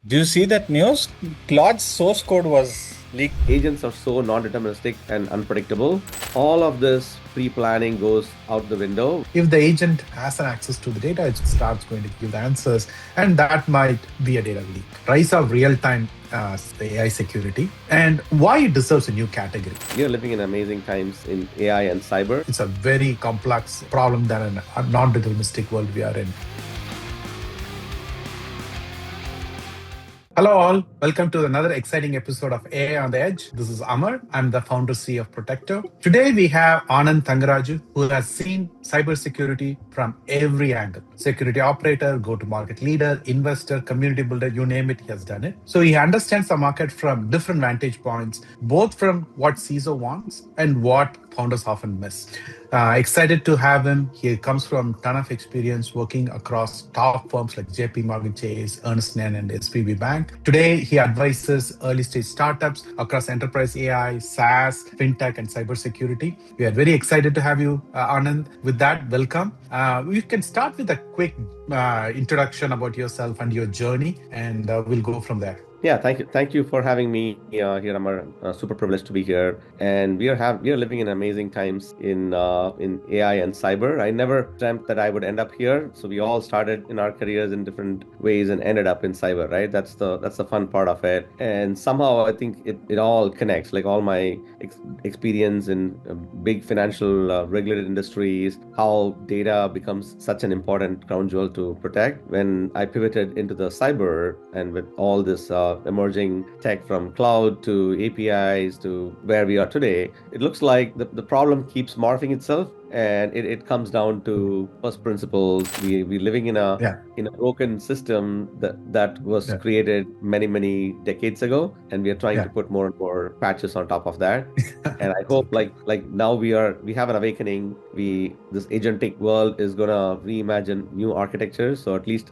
Do you see that news? Claude's source code was leaked. Agents are so non-deterministic and unpredictable. All of this pre-planning goes out the window. If the agent has an access to the data, it starts going to give the answers, and that might be a data leak. Rise of real-time AI security and why it deserves a new category. We are living in amazing times in AI and cyber. It's a very complex problem that in a non-deterministic world we are in. Hello all, welcome to another exciting episode of AI on the Edge. This is Amar. I'm the founder CEO of Protecto. Today we have Anand Tangiraja, who has seen cybersecurity from every angle. Security operator, go-to-market leader, investor, community builder, you name it, he has done it. So he understands the market from different vantage points, both from what CISO wants and what founders often miss. Excited to have him. He comes from a ton of experience working across top firms like JP Morgan Chase, Ernst & Young, and SVB Bank. Today, he advises early-stage startups across enterprise AI, SaaS, fintech, and cybersecurity. We are very excited to have you, Anand. With that, welcome. We can start with a quick introduction about yourself and your journey, and we'll go from there. Yeah, thank you for having me here. I'm super privileged to be here, and we are living in amazing times in AI and cyber. I never dreamt that I would end up here. So we all started in our careers in different ways and ended up in cyber, right? That's the fun part of it. And somehow I think it all connects. Like all my experience in big financial regulated industries, how data becomes such an important crown jewel to protect. When I pivoted into the cyber and with all this emerging tech from cloud to APIs to where we are today, it looks like the problem keeps morphing itself. And it comes down to first principles. We're living in a broken system that was created many decades ago, and we are trying to put more and more patches on top of that. And I hope like now we have an awakening. This agentic world is gonna reimagine new architectures. So at least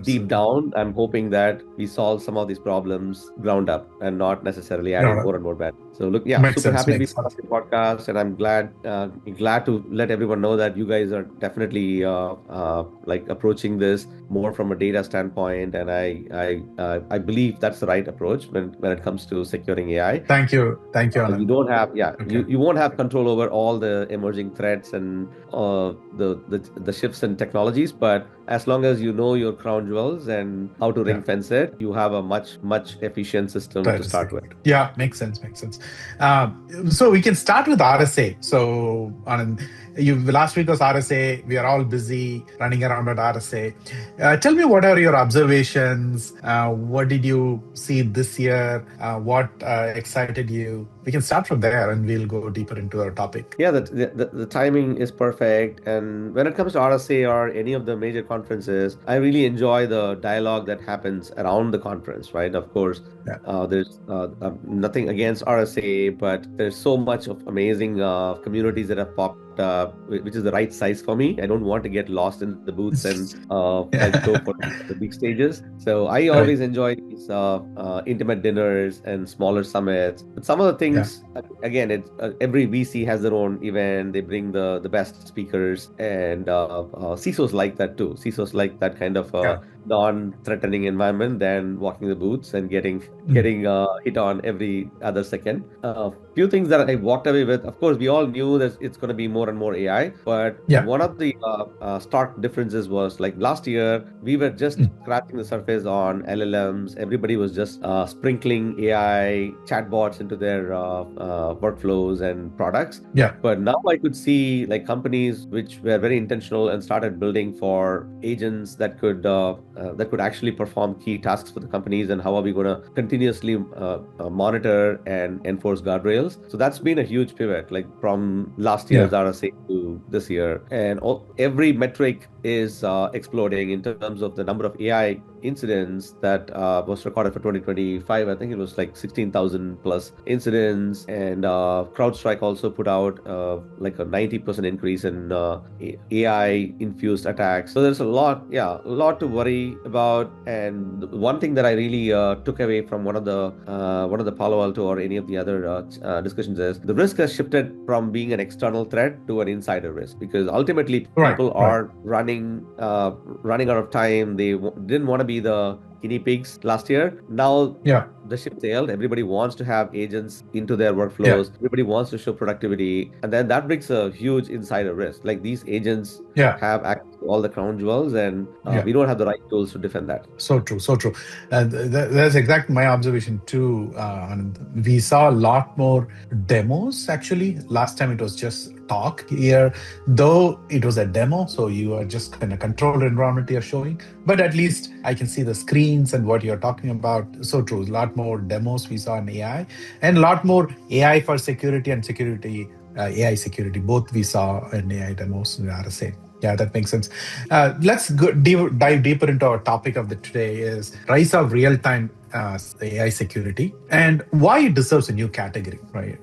deep down, I'm hoping that we solve some of these problems ground up and not necessarily adding more and more bad. So look, super happy to be part of the podcast, and I'm glad to let everyone know that you guys are definitely like approaching this more from a data standpoint, and I believe that's the right approach when it comes to securing AI. Thank you, Anand. You don't have you won't have control over all the emerging threats and the shifts in technologies, but as long as you know your crown jewels and how to ring fence it, you have a much efficient system to start with. Yeah, makes sense. So we can start with RSA. So Anand, last week was RSA. We are all busy running around at RSA. Tell me, what are your observations? What did you see this year? What excited you? We can start from there, and we'll go deeper into our topic. Yeah, the timing is perfect. And when it comes to RSA or any of the major conferences, I really enjoy the dialogue that happens around the conference, right? Of course, there's nothing against RSA, but there's so much of amazing communities that have popped which is the right size for me. I don't want to get lost in the booths and like go for the big stages. So I always enjoy these intimate dinners and smaller summits. But some of the things, again, every VC has their own event. They bring the best speakers, and CISOs like that too. CISOs like that kind of non-threatening environment than walking the booths and getting hit on every other second. Few things that I walked away with. Of course, we all knew that it's going to be more and more AI, but one of the stark differences was like last year we were just scratching the surface on LLMs. Everybody was just sprinkling AI chatbots into their workflows and products. But now I could see like companies which were very intentional and started building for agents that could actually perform key tasks for the companies, and how are we going to continuously monitor and enforce guardrails. So that's been a huge pivot, like from last year's RSA to this year, and every metric is exploding in terms of the number of AI incidents that was recorded for 2025. I think it was like 16,000 plus incidents, and CrowdStrike also put out like a 90% increase in AI infused attacks. So there's a lot to worry about. And one thing that I really took away from one of the Palo Alto or any of the other discussions is the risk has shifted from being an external threat to an insider risk, because ultimately people are running out of time. They didn't want to be the guinea pigs last year. Now Yeah. the ship sailed. Everybody wants to have agents into their workflows. Everybody wants to show productivity. And then that brings a huge insider risk. Like these agents have access to all the crown jewels, and we don't have the right tools to defend that. So true, so true. That's exactly my observation too. And we saw a lot more demos actually. Last time it was just talk. Here, though it was a demo, so you are just kind of controlled environment you're showing. But at least I can see the screens and what you're talking about. So true. A lot more demos we saw in AI, and a lot more AI for security and security. AI security, both we saw in AI demos in RSA. Yeah, that makes sense. Let's dive deeper into our topic of the today is rise of real-time AI security and why it deserves a new category, right?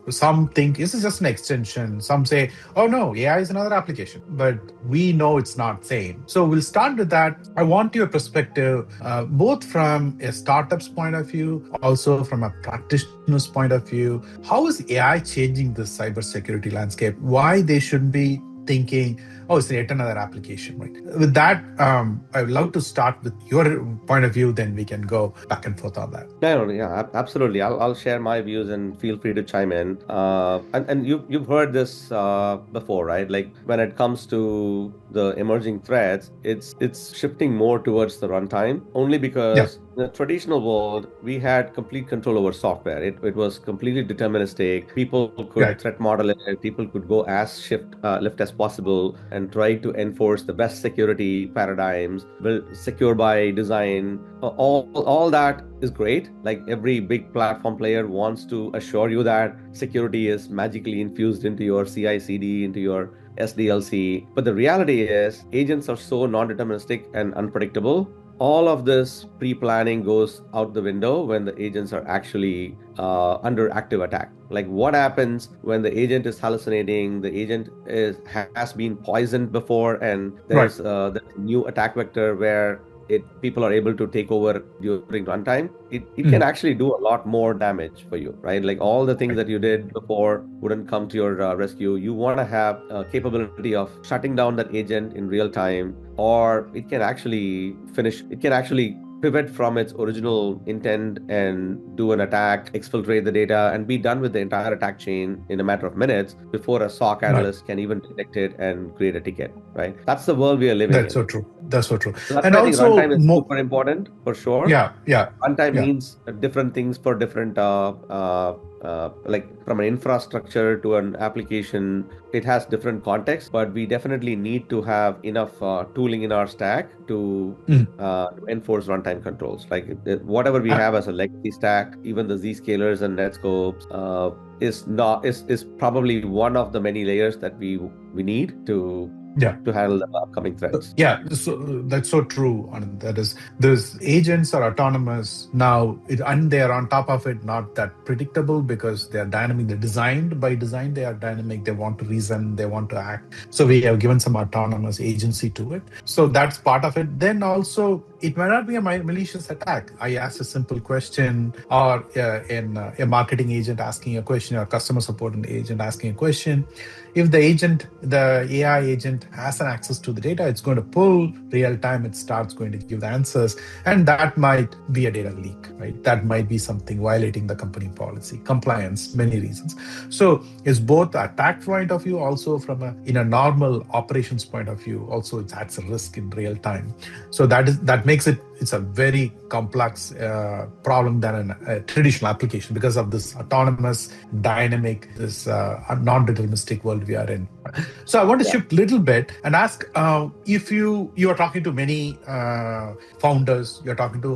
Some think this is just an extension. Some say, oh no, AI is another application, but we know it's not same. So we'll start with that. I want your perspective, both from a startup's point of view, also from a practitioner's point of view. How is AI changing the cybersecurity landscape? Why they should be thinking, oh, it's yet another application, right? With that, I would love to start with your point of view, then we can go back and forth on that. Yeah, absolutely. I'll share my views and feel free to chime in. And you've heard this before, right? Like when it comes to the emerging threats, it's shifting more towards the runtime, only because in the traditional world, we had complete control over software. It was completely deterministic. People could threat model it. People could go as left as possible and try to enforce the best security paradigms, secure by design. All that is great. Like every big platform player wants to assure you that security is magically infused into your CI/CD, into your SDLC. But the reality is, agents are so non-deterministic and unpredictable. All of this pre-planning goes out the window when the agents are actually under active attack. Like what happens when the agent is hallucinating, the agent has been poisoned before, and there's a new attack vector where people are able to take over during runtime. It can actually do a lot more damage for you, right? Like all the things that you did before wouldn't come to your rescue. You want to have a capability of shutting down that agent in real time, or it can actually pivot from its original intent and do an attack, exfiltrate the data, and be done with the entire attack chain in a matter of minutes before a SOC analyst can even detect it and create a ticket, right? That's the world we are living in. So true. That's so true. So that's why I think runtime is super important for sure. Runtime means different things for different like from an infrastructure to an application, it has different contexts, but we definitely need to have enough tooling in our stack to enforce runtime controls. Like whatever we have as a legacy stack, even the Zscalers and Netscopes is probably one of the many layers that we need to handle the upcoming threats. So that's so true. And that is, those agents are autonomous now, and they are on top of it not that predictable because they are dynamic. They're designed by design. They are dynamic. They want to reason. They want to act. So we have given some autonomous agency to it. So that's part of it. Then also, it might not be a malicious attack. I asked a simple question, or a marketing agent asking a question, or a customer support agent asking a question. If the AI agent has an access to the data, it's going to pull real time. It starts going to give the answers, and that might be a data leak, right? That might be something violating the company policy, compliance, many reasons. So it's both attack point of view, also from in a normal operations point of view. Also, it adds a risk in real time. So that makes it's a very complex problem than a traditional application because of this autonomous, dynamic, this non-deterministic world we are in. So I want to shift a little bit and ask if you are talking to many founders, you're talking to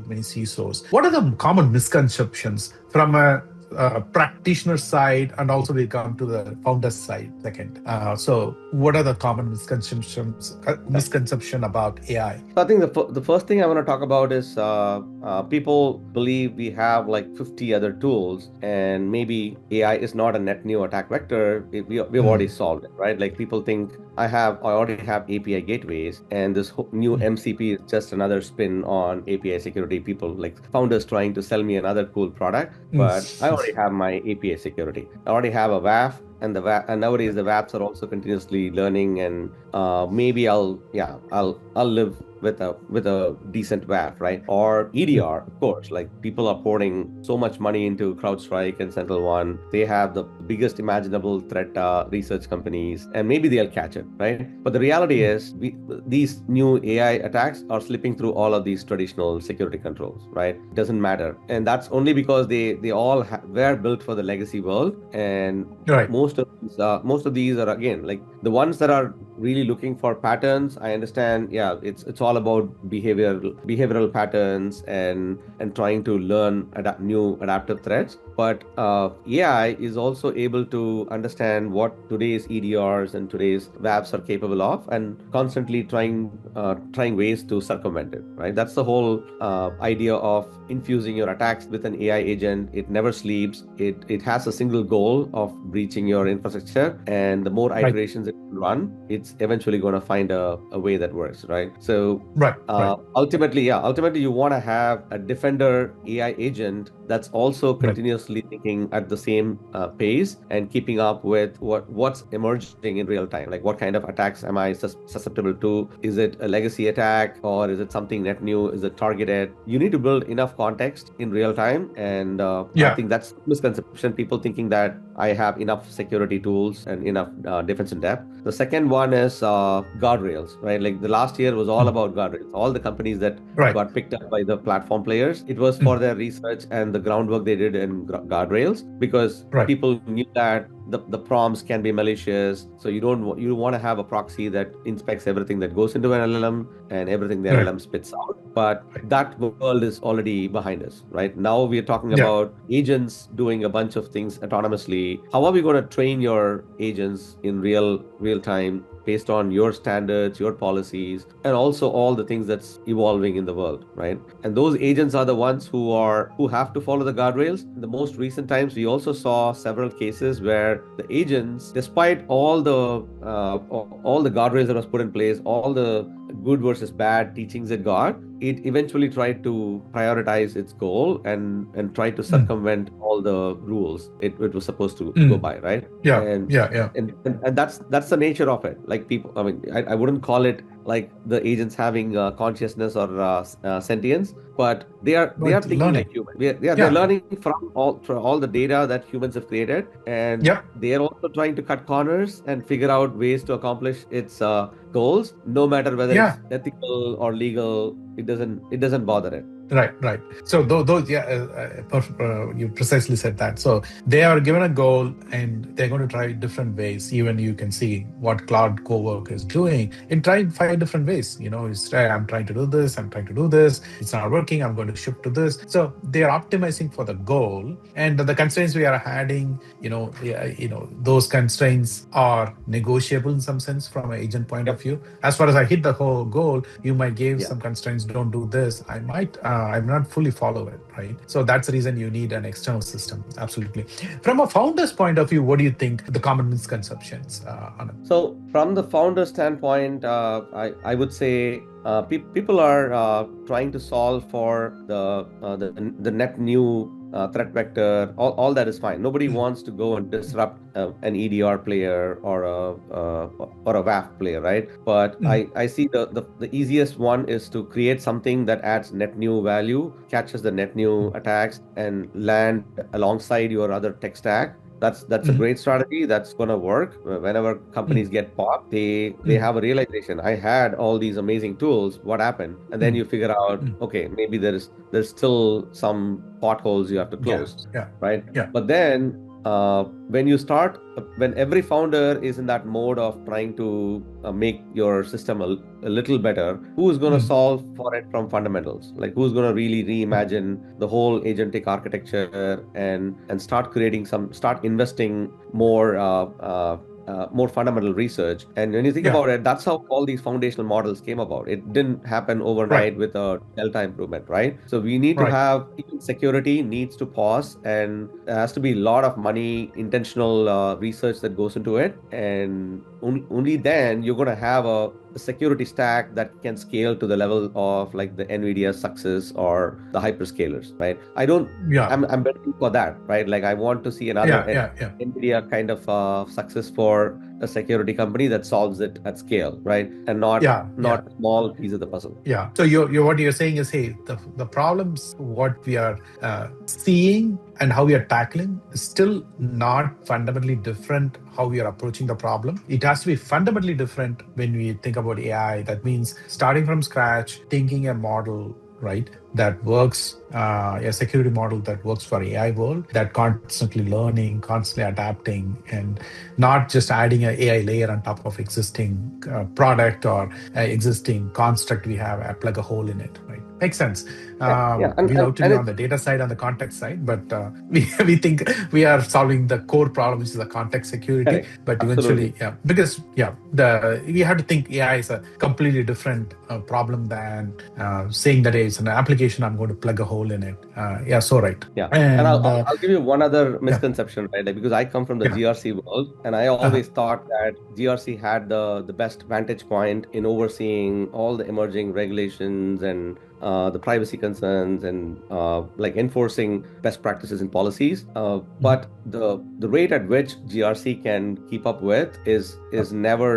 many CISOs. What are the common misconceptions from a practitioner side, and also we come to the founder side second. So what are the common misconception about AI? So I think the first thing I want to talk about is people believe we have like 50 other tools, and maybe AI is not a net new attack vector. We've already solved it, right? Like people think I already have API gateways, and this new MCP is just another spin on API security. People like founders trying to sell me another cool product, but I already have my API security. I already have a WAF. and nowadays the WAPs are also continuously learning, and maybe I'll live with a decent WAF, right? Or EDR, of course. Like people are pouring so much money into CrowdStrike and SentinelOne. They have the biggest imaginable threat research companies, and maybe they'll catch it, right? But the reality is, these new AI attacks are slipping through all of these traditional security controls, right? It doesn't matter, and that's only because they all were built for the legacy world, and Right. most of these are, again, like the ones that are really looking for patterns. I understand, yeah, it's all about behavioral patterns and trying to learn new adaptive threats. But AI is also able to understand what today's EDRs and today's WAFs are capable of, and constantly trying ways to circumvent it, right? That's the whole idea of infusing your attacks with an AI agent. It never sleeps. It has a single goal of breaching your infrastructure, and the more iterations it run, it's eventually going to find a way that works, right? So ultimately you want to have a defender AI agent that's also continuously thinking at the same pace and keeping up with what's emerging in real time. Like, what kind of attacks am I susceptible to? Is it a legacy attack, or is it something net new? Is it targeted? You need to build enough context in real time, and I think that's a misconception. People thinking that I have enough security tools and enough defense in depth. The second one is guardrails, right? Like the last year was all about guardrails. All the companies that got picked up by the platform players, it was for their research and the groundwork they did in guardrails, because people knew that the prompts can be malicious. So you want to have a proxy that inspects everything that goes into an LLM and everything the LLM spits out. But that world is already behind us, right? Now we are talking about agents doing a bunch of things autonomously. How are we going to train your agents in real time based on your standards, your policies, and also all the things that's evolving in the world, right? And those agents are the ones who have to follow the guardrails. In the most recent times, we also saw several cases where the agents, despite all the guardrails that was put in place, all the good versus bad teachings it got, it eventually tried to prioritize its goal and try to circumvent all the rules it was supposed to go by, right? And that's the nature of it. Like, people, I mean, I wouldn't call it like the agents having consciousness or sentience, but they are thinking learning. like humans. They're learning from all the data that humans have created, and they are also trying to cut corners and figure out ways to accomplish its goals, no matter whether it's ethical or legal. It doesn't bother it. Right. So those, you precisely said that. So they are given a goal and they're going to try different ways. Even you can see what Cloud Cowork is doing in trying 5 different ways. I'm trying to do this, I'm trying to do this. It's not working. I'm going to shift to this. So they are optimizing for the goal, and the constraints we are adding. Those constraints are negotiable in some sense from an agent point of view. As far as I hit the whole goal, you might give some constraints. Don't do this. I'm not fully follow it, right? So that's the reason you need an external system. Absolutely. From a founder's point of view, what do you think the common misconceptions, Anand? So from the founder standpoint, I would say people are trying to solve for the net new threat vector. All that is fine. Nobody wants to go and disrupt an EDR player or a WAF player, right? But I see the easiest one is to create something that adds net new value, catches the net new attacks, and land alongside your other tech stack. That's a great strategy. That's going to work. Whenever companies get popped, they have a realization. I had all these amazing tools. What happened? And then you figure out, okay, maybe there's still some potholes you have to close, right? But then when every founder is in that mode of trying to make your system a little better, who's going to solve for it from fundamentals? Like, who's going to really reimagine the whole agentic architecture and start investing more fundamental research? And when you think about it, that's how all these foundational models came about. It didn't happen overnight with a delta improvement, right? So we need to have, even security needs to pause, and there has to be a lot of money, intentional research that goes into it. And only then you're going to have a security stack that can scale to the level of like the NVIDIA success or the hyperscalers, right? Yeah. I'm betting for that, right? Like I want to see another Yeah. NVIDIA kind of success for a security company that solves it at scale, right? And Yeah. not a small piece of the puzzle. Yeah. So you're what you're saying is, hey, the problems what we are seeing and how we are tackling is still not fundamentally different how we are approaching the problem. It has to be fundamentally different when we think about AI. That means starting from scratch, thinking a model, right, that works, a security model that works for AI world, that constantly learning, constantly adapting, and not just adding an AI layer on top of existing product or existing construct we have, plug a hole in it, right? Makes sense. Yeah. We love to be And on the data side, on the context side, but we think we are solving the core problem, which is the context security. correct. But Absolutely. eventually, because we have to think AI is a completely different problem than saying that it's an application. I'm going to plug a hole in it. So right. Yeah. And And I'll give you one other yeah, misconception, right? Like, because I come from the yeah, GRC world, and I uh-huh. always thought that GRC had the best vantage point in overseeing all the emerging regulations and the privacy concerns and like enforcing best practices and policies. Mhm. But the rate at which GRC can keep up with is never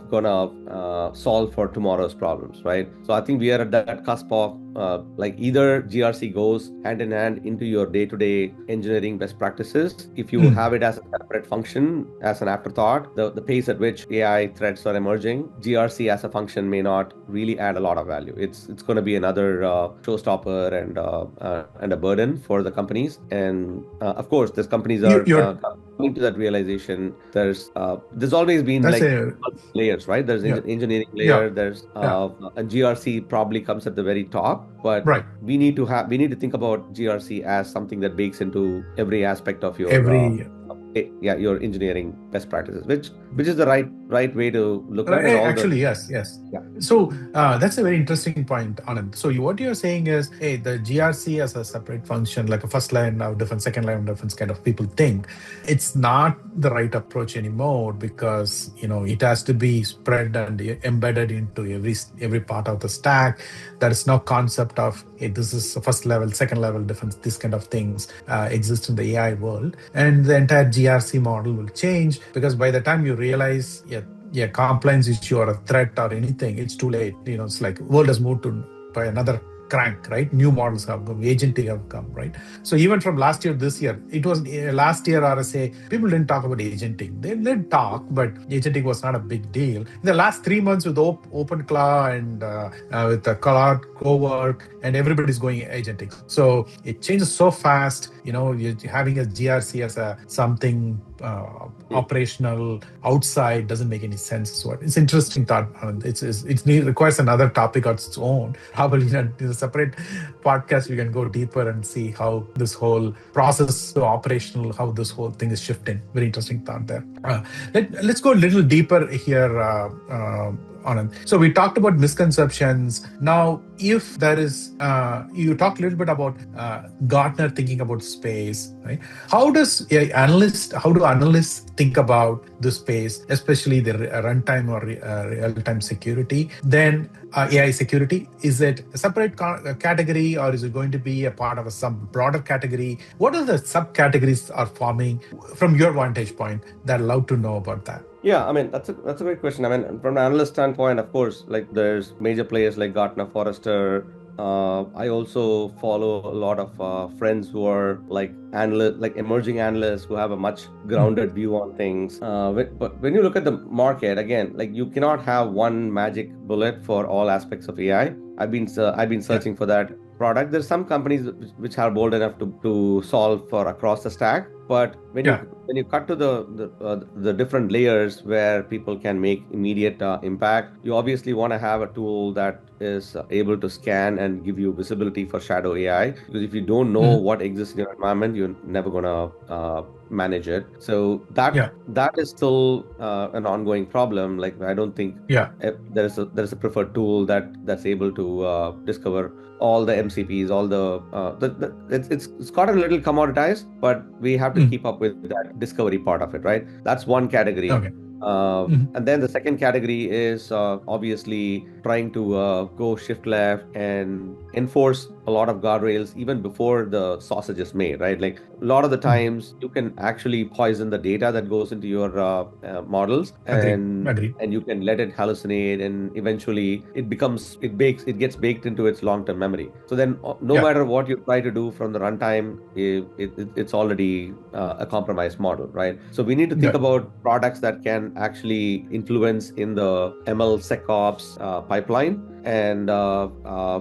gonna solve for tomorrow's problems, right? So I think we are at that cusp of like either GRC goes hand in hand into your day-to-day engineering best practices. If you Mm. have it as a separate function, as an afterthought, the pace at which AI threats are emerging, GRC as a function may not really add a lot of value. It's going to be another showstopper and a burden for the companies. And of course, these companies are You're coming to that realization. There's always been that's like a layers, right? There's yeah, engineering yeah, layer, there's yeah, and GRC probably comes at the very top, but right. we need to think about GRC as something that bakes into every aspect of your Every your engineering best practices, which is the right way to look at, and all the Actually, yes. yeah. So that's a very interesting point, Anand. So what you're saying is, hey, the GRC as a separate function, like a first line of defense, second line of defense kind of people think, it's not the right approach anymore because it has to be spread and embedded into every part of the stack. There is no concept of, hey, this is first level, second level defense. This kind of things exist in the AI world, and the entire GRC model will change because by the time you realize, compliance issue or a threat or anything, it's too late. It's like world has moved to by another crank, right? New models have come, agentic have come, right? So even from last year, this year, it was last year RSA, people didn't talk about agentic. They did talk, but agentic was not a big deal. In the last 3 months with OpenClaw and with the Cloud Cowork, and everybody's going agentic. So it changes so fast. You're having a GRC as a something operational outside doesn't make any sense. So it's interesting thought. It requires another topic on its own. Probably in a separate podcast we can go deeper and see how this whole process to operational, how this whole thing is shifting. Very interesting thought there. Let's go a little deeper here, Anand. So we talked about misconceptions. Now, if there is, you talked a little bit about Gartner thinking about space, right? How do analysts think about the space, especially the runtime or real-time security? Then AI security, is it a separate category or is it going to be a part of some broader category? What are the subcategories are forming from your vantage point that allowed to know about that? Yeah, I mean that's a great question. I mean, from an analyst standpoint, of course, like there's major players like Gartner, Forrester. I also follow a lot of friends who are like analysts, like emerging analysts who have a much Mm. grounded view on things. But when you look at the market again, like you cannot have one magic bullet for all aspects of AI. I've been Yeah. searching for that product. There's some companies which are bold enough to solve for across the stack, but Yeah. when you cut to the different layers where people can make immediate impact, you obviously want to have a tool that is able to scan and give you visibility for shadow AI. Because if you don't know Mhm. what exists in your environment, you're never gonna manage it. So that is still an ongoing problem. Like I don't think Yeah. there's a preferred tool that's able to discover all the MCPs, all it's gotten a little commoditized, but we have to Mm. keep up with that discovery part of it, right? That's one category. Okay. And then the second category is obviously trying to go shift left and enforce a lot of guardrails even before the sausage is made, right? Like a lot of the times you can actually poison the data that goes into your models, and you can let it hallucinate, and eventually it gets baked into its long-term memory. So then no matter what you try to do from the runtime, it's already a compromised model, right? So we need to think about products that can actually influence in the ML SecOps pipeline, and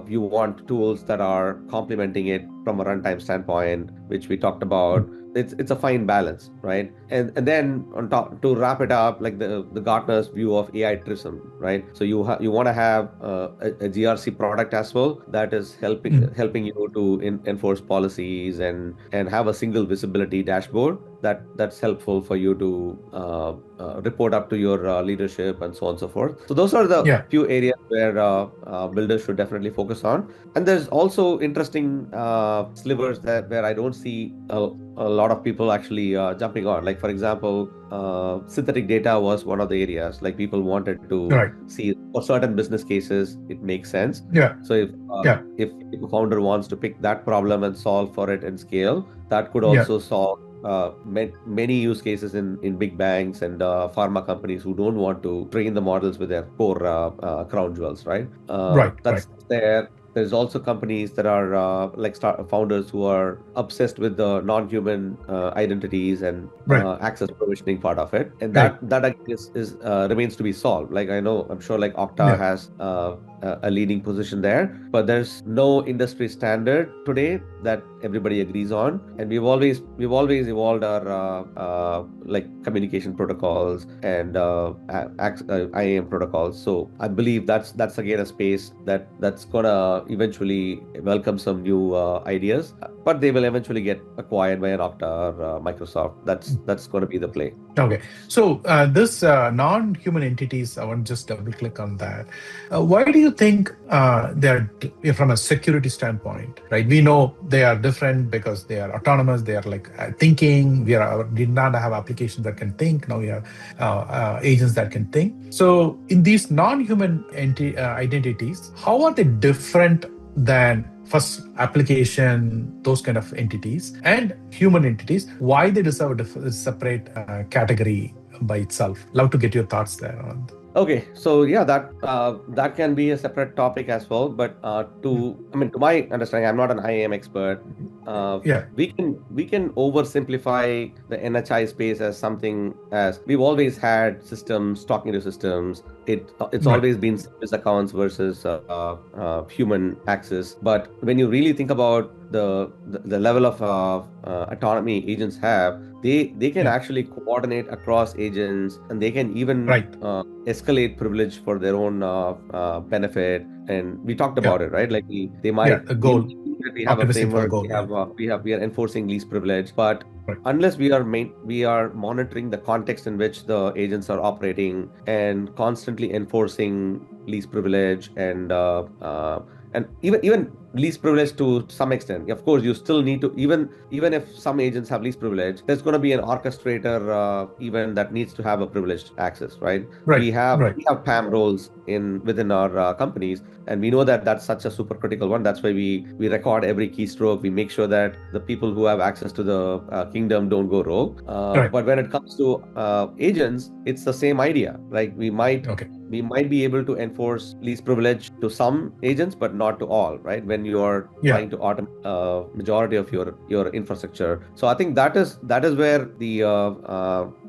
you want tools that are complementing it from a runtime standpoint, which we talked about. It's a fine balance, right? And then on top, to wrap it up, like the Gartner's view of AI trism, right? So you want to have a GRC product as well that is helping you to enforce policies and have a single visibility dashboard that's helpful for you to report up to your leadership and so on and so forth. So those are the few areas where builders should definitely focus on. And there's also interesting slivers where I don't see a lot of people actually jumping on. Like for example, synthetic data was one of the areas. Like people wanted to see for certain business cases it makes sense. So if a founder wants to pick that problem and solve for it and scale, that could also solve many use cases in big banks and pharma companies who don't want to train the models with their core crown jewels, right? That's there. There's also companies that are founders who are obsessed with the non-human identities and access provisioning part of it, and that again is remains to be solved. Like I'm sure like Okta has a leading position there, but there's no industry standard today that everybody agrees on, and we've always evolved our like communication protocols and IAM protocols. So I believe that's again a space that's gonna eventually welcome some new ideas, but they will eventually get acquired by an Okta or Microsoft. That's going to be the play. Okay, so this non-human entities, I want to just double click on that. Why do you think they're from a security standpoint, right? We know they are different because they are autonomous. They are like thinking. We did not have applications that can think. Now we have agents that can think. So in these non-human identities, how are they different than first application, those kind of entities, and human entities? Why they deserve a separate category by itself? Love to get your thoughts there, Anand. Okay, so yeah, that can be a separate topic as well. But to my understanding, I'm not an IAM expert. We can oversimplify the NHI space as something as we've always had systems talking to systems. It's always been service accounts versus human access. But when you really think about the level of autonomy agents have, they can actually coordinate across agents, and they can even escalate privilege for their own benefit. And we talked about it, right? Like they might a goal. We have a framework. We are enforcing least privilege, but unless we are monitoring the context in which the agents are operating and constantly enforcing least privilege and even least privilege to some extent. Of course, you still need to, even if some agents have least privilege, there's going to be an orchestrator even that needs to have a privileged access, right? We have PAM roles within our companies, and we know that that's such a super critical one. That's why we record every keystroke. We make sure that the people who have access to the kingdom don't go rogue. But when it comes to agents, it's the same idea. Like we might be able to enforce least privilege to some agents, but not to all, right? When you are trying to automate majority of your infrastructure. So I think that is where the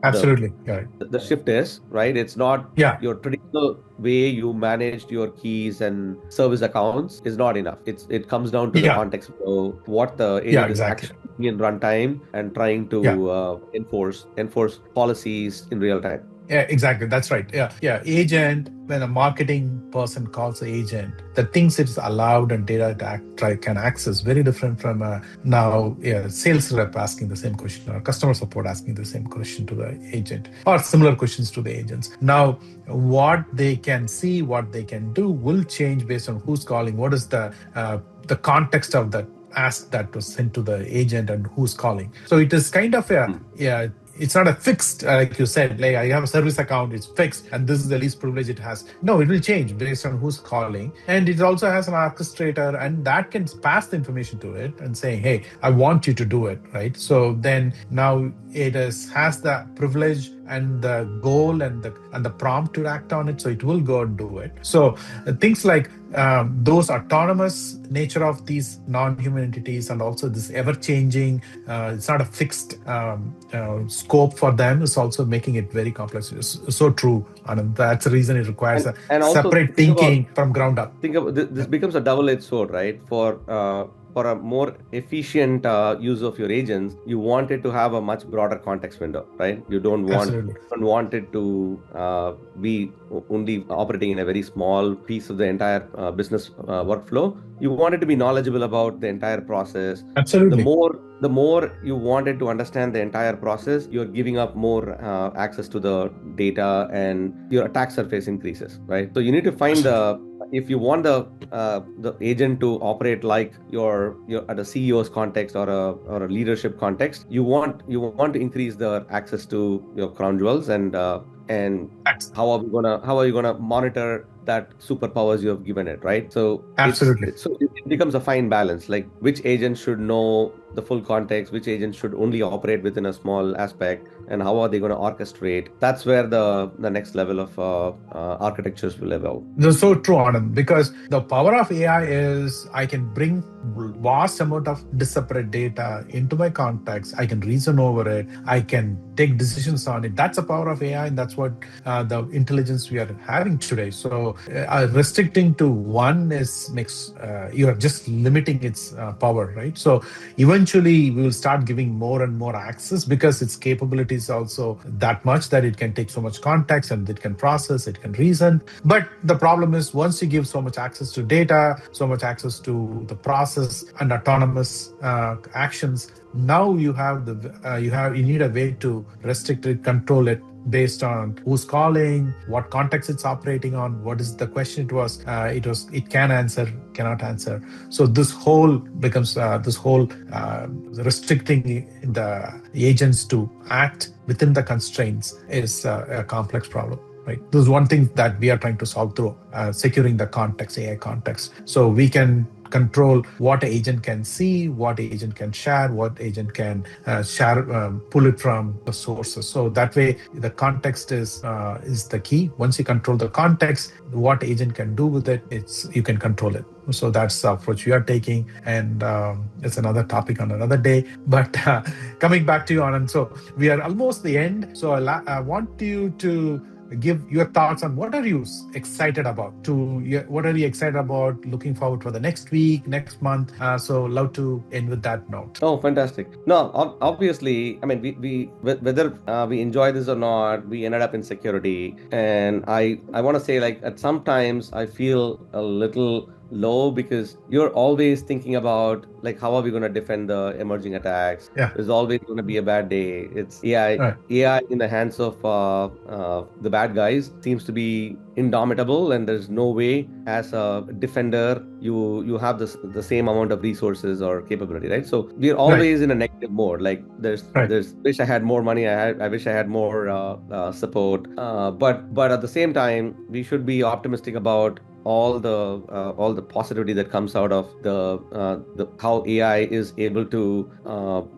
absolutely the shift is, right? It's not your traditional way you managed your keys and service accounts is not enough. It comes down to the context of what the agent is actually in runtime and trying to enforce policies in real time. Yeah, exactly. That's right. Yeah. Agent, when a marketing person calls the agent, the things it's allowed and data can access very different from now sales rep asking the same question or customer support asking the same question to the agent or similar questions to the agents. Now, what they can see, what they can do will change based on who's calling, what is the context of that ask that was sent to the agent and who's calling. So it is kind of it's not a fixed, like you said, like I have a service account, it's fixed, and this is the least privilege it has. No, it will change based on who's calling. And it also has an orchestrator, and that can pass the information to it and saying, hey, I want you to do it, right? So then now it has the privilege and the goal and the prompt to act on it, so it will go and do it. So things like those autonomous nature of these non-human entities, and also this ever-changing, it's not a fixed scope for them, is also making it very complex. It's so true, and that's the reason it requires and a also separate thinking from ground up. Think of this becomes a double-edged sword, right? For a more efficient use of your agents, you want it to have a much broader context window, right? You don't want it to be only operating in a very small piece of the entire business workflow. You want it to be knowledgeable about the entire process. Absolutely. The more you want it to understand the entire process, you're giving up more access to the data, and your attack surface increases, right? So you need to find if you want the agent to operate like your at a CEO's context or a leadership context, you want to increase the access to your crown jewels, and how are you gonna monitor that superpowers you have given it, right? So absolutely. So it becomes a fine balance, like which agent should know the full context, which agent should only operate within a small aspect, and how are they going to orchestrate. That's where the next level of architectures will evolve. That's so true, Anand, because the power of AI is I can bring vast amount of disparate data into my context. I can reason over it. I can take decisions on it. That's the power of AI, and that's what the intelligence we are having today. So restricting to one makes you are just limiting its power, right? So eventually we will start giving more and more access, because its capabilities also that much that it can take so much context, and it can process, it can reason. But the problem is, once you give so much access to data, so much access to the process and autonomous actions, now you need a way to restrict it, control it, based on who's calling, what context it's operating on, what is the question it can answer, cannot answer. So this whole becomes restricting the agents to act within the constraints is a complex problem. Right. This is one thing that we are trying to solve through securing the context, AI context. So we can control what agent can see, what agent can share, what agent can pull it from the sources. So that way, the context is the key. Once you control the context, what agent can do with it, you can control it. So that's the approach we are taking, and it's another topic on another day. But coming back to you, Anand, so we are almost the end. So I want you to give your thoughts on what are you excited about, what are you excited about, looking forward for the next week, next month. So love to end with that note. Oh, fantastic. No, obviously, I mean, we whether we enjoy this or not, we ended up in security. And I want to say, like, at sometimes I feel a little low, because you're always thinking about, like, how are we going to defend the emerging attacks? Yeah. There's always going to be a bad day. It's AI. Right. AI in the hands of the bad guys seems to be indomitable, and there's no way as a defender you have the same amount of resources or capability, right? So we're always in a negative mode. Like there's wish I had more money. I wish I had more support. But at the same time, we should be optimistic about all the positivity that comes out of the how AI is able to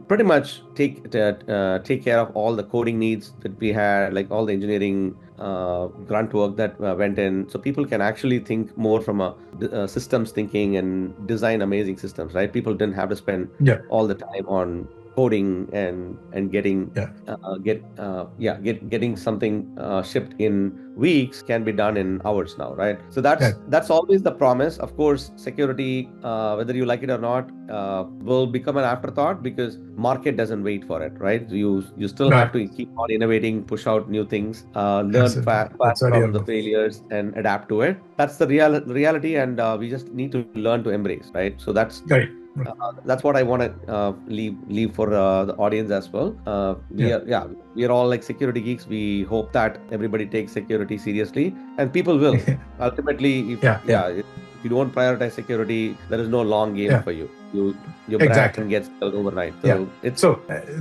pretty much take care of all the coding needs that we had, like all the engineering grunt work that went in, so people can actually think more from a systems thinking and design amazing systems, right? People didn't have to spend all the time on coding and getting getting something shipped in weeks can be done in hours now, right? So that's always the promise. Of course, security, whether you like it or not, will become an afterthought, because market doesn't wait for it, right? You still have to keep on innovating, push out new things, learn fast from the failures and adapt to it. That's the reality, and we just need to learn to embrace, right? So that's what I want to leave for the audience as well. We are all like security geeks. We hope that everybody takes security seriously, and people will. Ultimately, if you don't prioritize security, there is no long game for you. Your brand gets killed overnight. So it's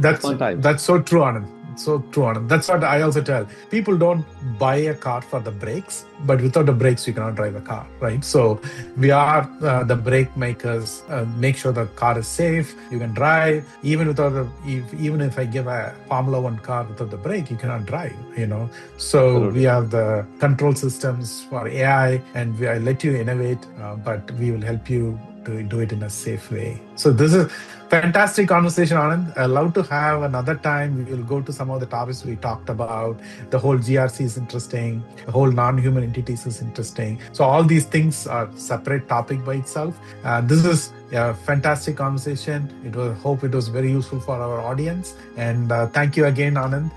that's fun time. That's so true, Anand. So true, Anand. That's what I also tell people: don't buy a car for the brakes, but without the brakes, you cannot drive a car, right? So we are the brake makers. Make sure the car is safe. You can drive even without even if I give a Formula One car without the brake, you cannot drive. So Absolutely. we have the control systems for AI, and I let you innovate, but we will help you to do it in a safe way. So this is fantastic conversation, Anand. I love to have another time. We will go to some of the topics we talked about. The whole GRC is interesting. The whole non-human entities is interesting. So all these things are separate topic by itself. This is a fantastic conversation. Hope it was very useful for our audience. And thank you again, Anand.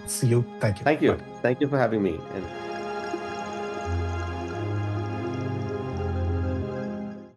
See you. Thank you. Thank you. Bye. Thank you for having me. And